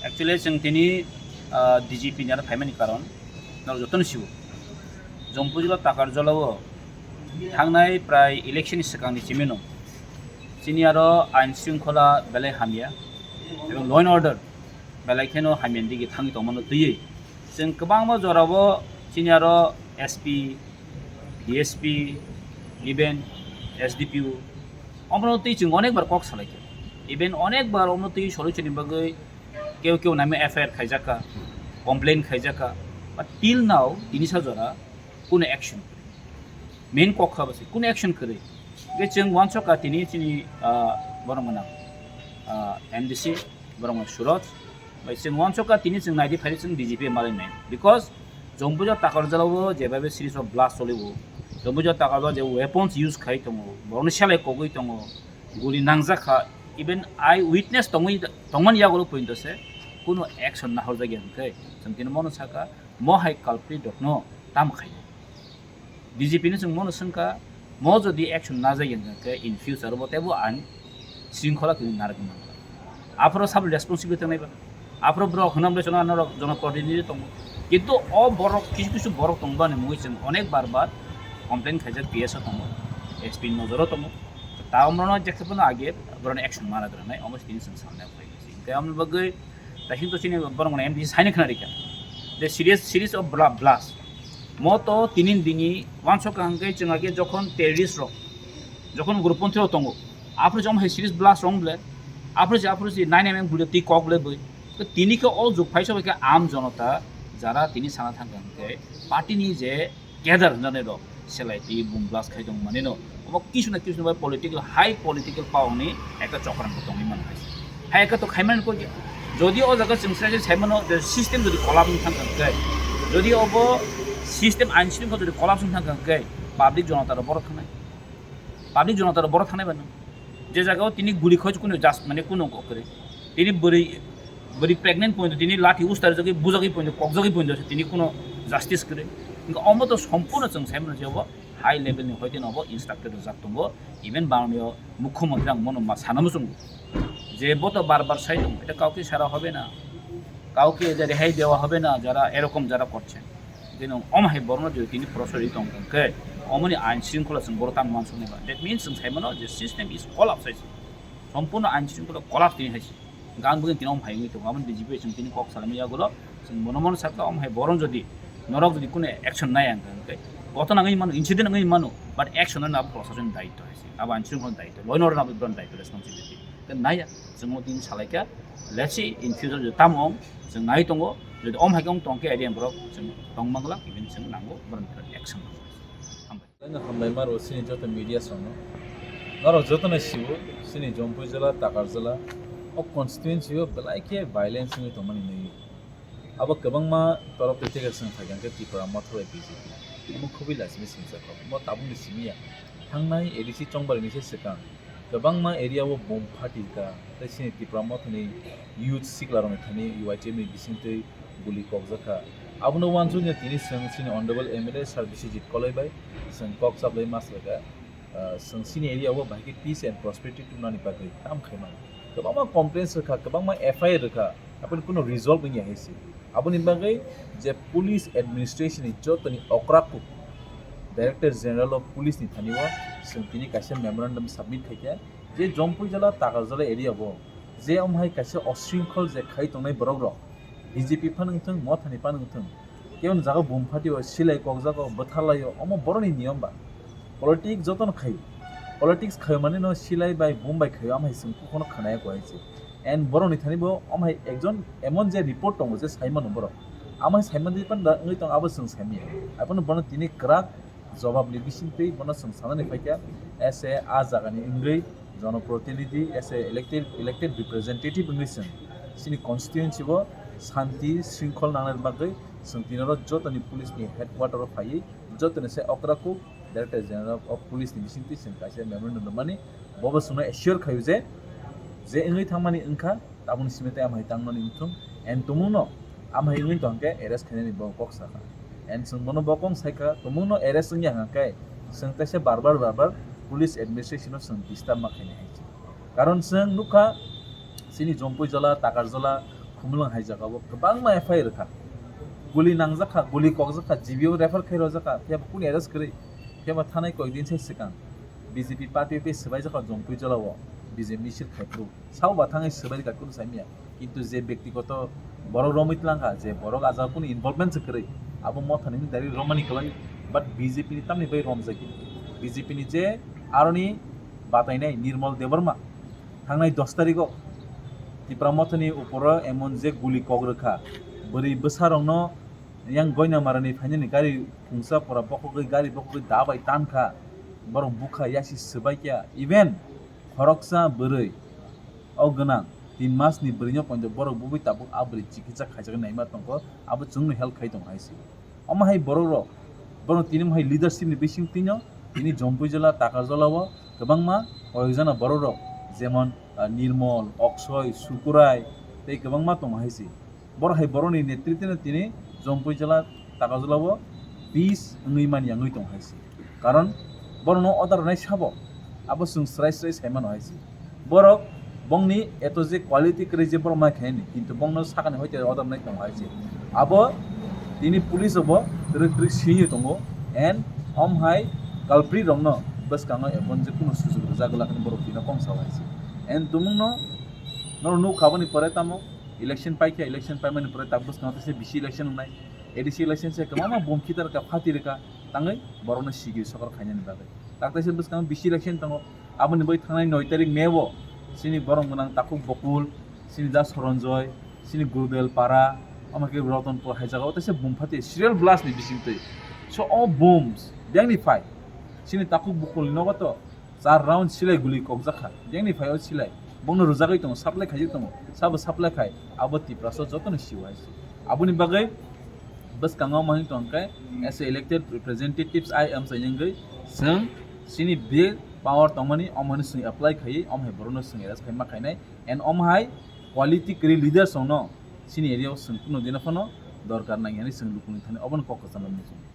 Actually, जों दिनै DGP नि आरो फाइमानि कारन नाव जतन सिउ जम्पुजिला ताकारजलाव थांनाय प्राय इलेक्शन सिगांनि सिमेनो जोंनि आरो आइन शृंखला बेलाय हामिया एबं ल' एन्ड अर्डार बेलायखेनो हामियान दिगे थाङि दंमोन दैयै जों गोबां जरावो जोंनि आरो SP DSP इभेन SDPU अमरनति जों अनेक बार कक सालायखे इभेन अनेक बार अमरनति सलिउशननि बागै केव नामे FIR खायजाका कमप्लेन खायजाका but till now ini sajora কোনো action main kokha basi কোনো action करे ge जों वानसो का तिनि तिनि बरमना MDC बरमना सुरज bai जों वानसो का तिनि जों नायदि फारि जों DGP मारै नाय because जम्बुजा ताकारजलाव जेबाबे series of blast चलिबो जम्बुजा ताकारजलाव J weapons use खाय दङ बरनि सालाय कगै दङ गुलि नांजाखा even I witness तंगमन यागलो पॉइंटसे কোনো action না হল জায়গা নকে जों तिनि मनो साका म हाय काल्प्रिट दनो ताम खाय DGP नि जों मनो संका म जदि action ना जायगा नके in future बतेबो आन शृंखला किनि नारगम आफ्रो सब रेस्पॉन्सिबिलिटी नायबा आफ्रो ब्र खनामले जना नर जन प्रतिनिधि दङ किन्तु अ बर किछु बर दंबाने मुइ जों अनेक बार कमप्लेन खायजा PS दङ SP नजर दङ ता अमरनो जेखबनो आगे बरन action मारा दरनाय almost तिनि जों सामने फैगोन इनके आम बगै दाहिं तो चिनि बरन MDC साइन खनारिका the series of blast moto tinin dini once kangai changage jokhon terrorist ro jokhon groupponthiro tongo apro jom he series blast wrong ble apro 9mm bule ti kok ble boi to tini ke all jog phaisa ke am janata jara tini sana thangke party ni je gather jane ro selaiti boom blast khai dong mane no obo kisu na by political high political power ni ekta chokran ko tongi man haise ha eka to khaiman ko যদি ও জায়গা সংস্থায় সাইমনো system যদি কলাপন থাকবে যদি of system আইন শৃঙ্খলা যদি কলাপন থাকবে পাবলিক জনতার বড় থানায় বানো যে জায়গাও তিনি গুলি খোঁজ কোনো জাস্ট মানে কোনো করে তিনি বড়ি প্রেগনেন্ট পয়েন্ট তিনি লাঠি উস্তার জায়গায় বুজাগি পয়েন্ট ককজাগি পয়েন্ট আছে তিনি কোনো জাস্টিস করে কিন্তু অমত সম্পূর্ণ जों সাইমনো যে হাই লেভেলনি হইতে নব ইনস্ট্রাক্টর জাক দङ ইভেন বাংলাদেশ মুখ্যমন্ত্রী আं মনো मा सानामो जों যে বত বারবার সাই দङ এটা কাউকে সারা হবে না কাউকে যে রেহাই দেওয়া হবে না যারা এরকম যারা করছেন যেন অমহাই বর্ণ যদি তিনি প্রসারিত অঙ্কে অমনি আইন শৃঙ্খলা जों বড়তাম মানসু নেবা দ্যাট মিন্স जों সাইমনো যে সিস্টেম ইজ কলাপস হইছে সম্পূর্ণ আইন শৃঙ্খলা কলাপস তিনি হইছে গান বুগিন তিনি অমহাই হইতো আমন DGP जों তিনি কক সালামিয়াগুলো जों মনমন সাকা অমহাই বরণ যদি নরক যদি কোনো অ্যাকশন নাই আঙ্কে ঘটনাঙै मानो इन्सिडेंट नङै मानो बाट एक्शन ना प्रशासन दायित्व हइसे अब आइन शृंखला दायित्व ल एन्ड अर्डर ना ब्रन दायित्व रेस्पॉन्सिबिलिटी त नाया जों दिन सालायका लेट्स सी इन फ्यूचर जो तामं जों नाय दङ যদি अम हायगं तंके आइडिया ब्रक जों दंमांगला इभेन जों नांगौ ब्रन एक्शन हामबाय मारो सिनि जत मीडिया संनो नारो जतन सिबो सिनि जम्पु जिल्ला ताकारजला अ कन्स्टिट्युएन्सी बलाइके भाइलेन्स नि तमनि नै अब गोबांमा तरफ टेकेसन थागोन के टिपरा माथ्र BJP म खुबै लासिमे सिंसाखौ म ताबुंनि सिमिया थांनाय एडिसि चंबारनि से सिगां गोबांमा एरियाव बम फाटिका सिनि टिपरा माथ्रनि युथ सिक्लारनि थानि UITM नि बिसिंतै गुलि ककजाखा आबुनो वानजुनि तिनि सिनि अनरेबल MLA सार्भिस जित कलायबाय जों कक साबलाय मासलागा जों सिनि एरियाव बाहायके पीस एन्ड प्रस्पेरिटी टुनानि बागै ताम खायमा गोबांमा कमप्लेन्स रखा गोबांमा FIR रखा अपन कुनो रिजल्व गैया हैसि आबुनि बागै जे पुलिस एडमिनिस्ट्रेशन जतनि अक्राकु डायरेक्टर जनरल ऑफ पुलिस नि थानिवा जों तिनि कासे मेमोरेंडम सबमिट खायया जे जम्पु जिल्ला ताकारजला एरियाव जे अमहाय कासे अशृंखल जे खाय तंनाय बरग्र BJP फानंथों म थानि फानंथों केवन जागा बुम फाटिव सिलाय ककजागा बथालायो अम बरनि नियम बा पॉलिटिक्स जतन खाय पॉलिटिक्स खाय माने न सिलाय बाय बुम बाय खाय अमहाय जों कोखनो खानाया गयसे एन्ड बरनि थानिबो अमहाय एकजन एमन जे रिपोर्ट दङ जे साइमान बर amai saiman di pan ngai tong abo sung saimi apun bono tini krak jawab ni bisingtei bono sung sanani faikya ese a jagani ingai জনপ্রতিনিধি এসে elected representative ngising sini constituency bo শান্তি শৃঙ্খল নানার বাগৈ সংতিনর যতনি পুলিশ নি headquarter ফাই যতনি সে অকরাকু ডাইরেক্টর জেনারেল অফ পুলিশ নি বিসিংতি সিং কাইছে মেমোরেন্ডাম মানি বব সুনা এশিওর খায়ু যে ইংই থামানি ইনখা তাবুন সিমেতে আমহাই তাংননি ইনথুম এন তুমুনো আমহাই ইংই তংকে এরেস্ট খাইনি বকক সাকা এন সুমনো বকং সাইকা তুমুনো এরেস্ট ইংয়া হাকাই সংতাসে বারবার পুলিশ এডমিনিস্ট্রেশন সং ডিস্টার্ব মাখাইনি হাইছে কারণ সং নুখা সিনি জম্পুই জলা টাকার জলা খুমলং হাইজাকাবো गोबां मा एफआईआर रखा गुली नांजाखा गुली कगजाखा जीबीओ रेफर खैरो जाखा फेब कुन एरेस्ट करै फेबा थानाय कय दिन से सिगां बीजेपी पार्टी पे सबाय जाखा जम्पुई जलावो बीजेपी सिर खायफ्रु सावबा थाङै सबाय का कुन सामिया किन्तु जे व्यक्तिगत बड़ रमित लांगा जे बड़ आजा कुन इनवॉल्वमेंट करै आबो मथानि दारि रमानि कलाय बाट बीजेपी नि तामनि बै रमजागि बीजेपी नि जे आरनि बातायनाय निर्मल देवर्मा थांनाय 10 तारिखआव तिप्रामथनि ऊपर एमन जे गुली कगरखा बोरै बोसारावनो yang goina marani फाइननि गारि खुंसा परा बखगै गारि बखगै दाबाय तानखा बरं बुखा यासि सबायकिया इभेन खरकसा बोरै औ गोनां 3 मासनि बोरैनो पइन्ट बरं बुबै ताबु आबरि चिकित्सा खायजागै नायमा तंको आबो जोंनो हेल्प खाय दं हायसि अमाहाय बरं बरं तिनि माहाय लिडारशिपनि बिसिं तिनो तिनि जम्पुई जला टाकार जलावो गोबांमा कयजना बरं जेमन निर्मल अक्षय सुकुराय तै गोबांमा दं हायसि बरहाय बरनि नेतृत्वनि तिनि जम्पुई जला टाका जलावो 20 ngैमानि ngै दं हायसि कारण बरनो अर्डार नाय साबो आबो जों स्राय सायमान हायसि बरक बंनि एतो जे क्वालिटी करे जे बर मा खायनि किन्तु बंनो साखानि होइते अर्डार नाय दं हायसि आबो तिनि पुलिस अब रिट्रिक सिनि दंगो एन्ड हमहाय कालप्रि रंनो बस कांगो एबन जे कुनु सुजुग जागलाखनि बर तिना कम सावायसि एन्ड तुमुनो नो खाबनि परे तामो इलेक्शन पाइके इलेक्शन पाइमानि परे ताबस नातसे बिसि इलेक्शन नाय एडिसि इलेक्शन से कमामा बमखितार का फातिरका ताङै बरनो सिगि सरकार खायनि बागै ताकतासे बस कांगो बिसि इलेक्शन दंगो आबनि बै थांनाय 9 तारिख मेवो सिनि बरं गोनां ताकु बकुल सिनि दा सरनजय सिनि गुरुदेल पारा আমাকে রতনপুর হাইজাগাও তাসে বুম ফাতে সিরিয়াল ব্লাস্ট নি বিসিংতে সো অল বুমস ব্যাংনিফাই সিনি তাকু বকুল নগত 4 রাউন্ড সিলাই গুলি কগজাখা ব্যাংনিফাই ও সিলাই বংনো রোজাগাই দङ साप्लाइ खायजि दङ साबो साप्लाइ खाय आबति प्रासो जतन सिवायसि आबुनि बागै बस कांगाव माहिं तंकाय एस इलेक्टेड रिप्रेजेंटेटिव्स आई एम सायंगै जों सिनि बे पावर तंमनि अमनि सि अप्लाई खायि अमहाय बरनो सि एरेस खायमा खायनाय एन्ड अमहाय क्वालिटी क्रि लिडार्स न सिनि एरियाव सों कुनु दिनाफनो दरकार नाय यानि सों लुकुनि थाने अबन कक सामने